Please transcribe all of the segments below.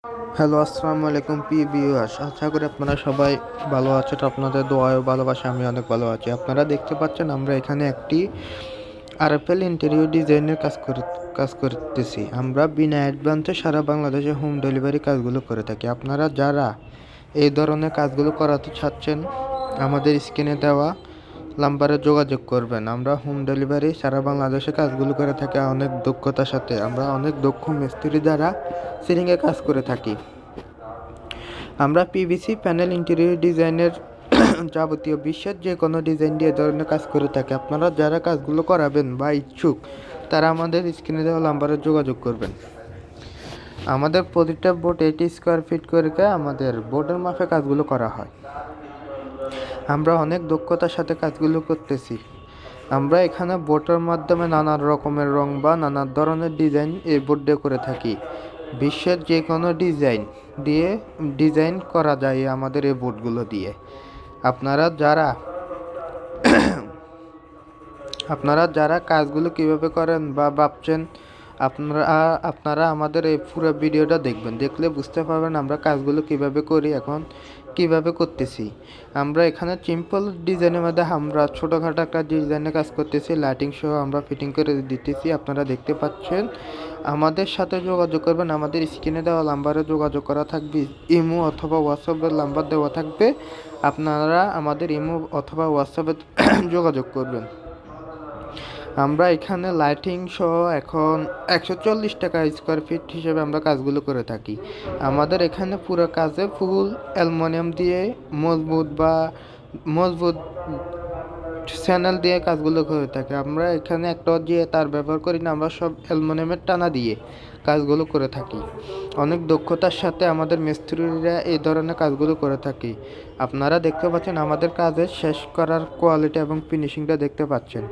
Hello, আসসালামু আলাইকুম viewers. আশা করি আপনারা সবাই ভালো আছেন। আপনাদের দোয়া ও ভালোবাসা আমি অনেক ভালো আছি। আপনারা দেখতে পাচ্ছেন আমরা এখানে একটি আরএফএল ইন্টেরিয়র ডিজাইনের কাজ করতেছি। আমরা বিনা অ্যাডভান্সে সারা বাংলাদেশে হোম ডেলিভারি কাজগুলো করে থাকি। আপনারা যারা এই ধরনের কাজগুলো করাতে চাচ্ছেন আমাদের স্ক্রিনে দেওয়া নাম্বারে যোগাযোগ করবেন। আমরা হোম ডেলিভারি সারা বাংলাদেশে কাজগুলো করে থাকি অনেক দক্ষতার সাথে। আমরা অনেক দক্ষ মিস্ত্রি দ্বারা সিলিংয়ে কাজ করে থাকি। আমরা পিভিসি প্যানেল ইন্টেরিয়র ডিজাইনের যাবতীয় বিশ্বের যে কোনো ডিজাইন দিয়ে ধরনের কাজ করে থাকি। আপনারা যারা কাজগুলো করাবেন বা ইচ্ছুক তারা আমাদের স্ক্রিনে দেওয়া নাম্বারে যোগাযোগ করবেন। আমাদের প্রতিটা বোর্ড 80 স্কোয়ার ফিট করে আমাদের বোর্ডের মাপে কাজগুলো করা হয়। আমরা অনেক দক্ষতার সাথে কাজগুলো করতেছি। আমরা এখানে বোর্ডের মাধ্যমে নানা রকমের রং বা নানা ধরনের ডিজাইন এই বোর্ডে করে থাকি। বিশ্বের যে কোনো ডিজাইন করা যায় আমাদের এই বোর্ডগুলো দিয়ে। আপনারা যারা কাজগুলো কিভাবে করেন বা ভাবছেন, আপনারা আমাদের এই পুরো ভিডিওটা দেখবেন। দেখলে বুঝতে পারবেন আমরা কাজগুলো কিভাবে করি, এখন কিভাবে করতেছি। আমরা এখানে সিম্পল ডিজাইনের মধ্যে আমরা ছোটোখাটো একটা ডিজাইনের কাজ করতেছি। লাইটিং সহ আমরা ফিটিং করে দিতেছি। আপনারা দেখতে পাচ্ছেন। আমাদের সাথে যোগাযোগ করবেন। আমাদের স্ক্রিনে দেওয়া নাম্বারে যোগাযোগ করা থাকবে। ইমো অথবা হোয়াটসঅ্যাপের নাম্বার দেওয়া থাকবে। আপনারা আমাদের ইমো অথবা হোয়াটসঅ্যাপে যোগাযোগ করবেন। আমরা এখানে লাইটিং সহ এখন 140 টাকা স্কোয়ার ফিট হিসেবে আমরা কাজগুলো করে থাকি। আমাদের এখানে পুরো কাজে ফুল অ্যালুমিনিয়াম দিয়ে মজবুত চ্যানেল দিয়ে কাজগুলো করে থাকি। আমরা এখানে একটা দিয়ে তার ব্যবহার করি না, আমরা সব অ্যালুমিনিয়ামের টানা দিয়ে কাজগুলো করে থাকি। অনেক দক্ষতার সাথে আমাদের মিস্ত্রিরা এই ধরনের কাজগুলো করে থাকি। আপনারা দেখতে পাচ্ছেন আমাদের কাজের শেষ করার কোয়ালিটি এবং ফিনিশিংটা দেখতে পাচ্ছেন।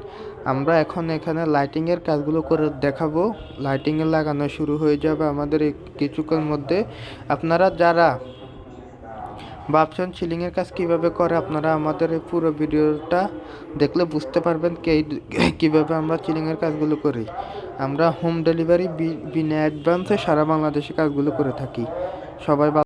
আমরা এখন এখানে লাইটিংয়ের কাজগুলো করে দেখাবো। লাইটিংয়ে লাগানো শুরু হয়ে যাবে আমাদের এই কিছুক্ষণ মধ্যে। আপনারা যারা ভাবছেন সিলিংয়ের কাজ কিভাবে করে, আপনারা আমাদের এই পুরো ভিডিওটা দেখলে বুঝতে পারবেন কিভাবে আমরা সিলিংয়ের কাজগুলো করি। আমরা হোম ডেলিভারি বিনা অ্যাডভান্সে সারা বাংলাদেশে কাজগুলো করে থাকি। সবাই